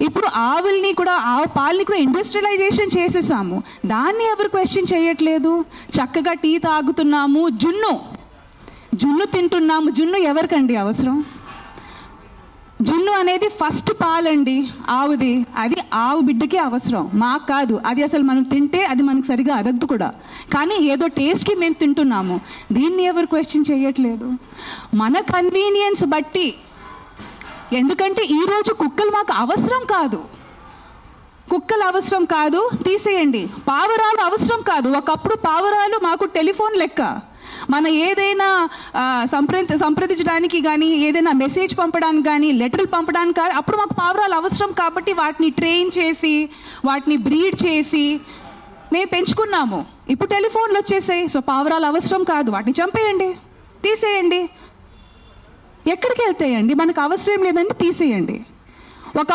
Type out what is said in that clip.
ఇప్పుడు ఆవుల్ని కూడా, ఆవు పాలని కూడా ఇండస్ట్రియలైజేషన్ చేసేసాము. దాన్ని ఎవరు క్వశ్చన్ చేయట్లేదు. చక్కగా టీ తాగుతున్నాము, జున్ను తింటున్నాము. జున్ను ఎవరికండి అవసరం? జున్ను అనేది ఫస్ట్ పాలండి ఆవుది, అది ఆవు బిడ్డకే అవసరం, మాకు కాదు. అది అసలు మనం తింటే అది మనకు సరిగా అరగదు కూడా, కానీ ఏదో టేస్ట్కి మేము తింటున్నాము. దీన్ని ఎవరు క్వశ్చన్ చేయట్లేదు. మన కన్వీనియన్స్ బట్టి, ఎందుకంటే ఈరోజు కుక్కలు మాకు అవసరం కాదు, తీసేయండి. పావురాలు అవసరం కాదు. ఒకప్పుడు పావురాలు మాకు టెలిఫోన్ లెక్క. మన ఏదైనా సంప్రదించడానికి కానీ, ఏదైనా మెసేజ్ పంపడానికి కానీ, లెటర్లు పంపడానికి కానీ అప్పుడు మాకు పావురాలు అవసరం. కాబట్టి వాటిని ట్రైన్ చేసి, వాటిని బ్రీడ్ చేసి మేము పెంచుకున్నాము. ఇప్పుడు టెలిఫోన్లు వచ్చేసాయి, సో పావురాలు అవసరం కాదు, వాటిని చంపేయండి, తీసేయండి. ఎక్కడికి వెళ్తాయండి? మనకు అవసరం లేదండి, తీసేయండి.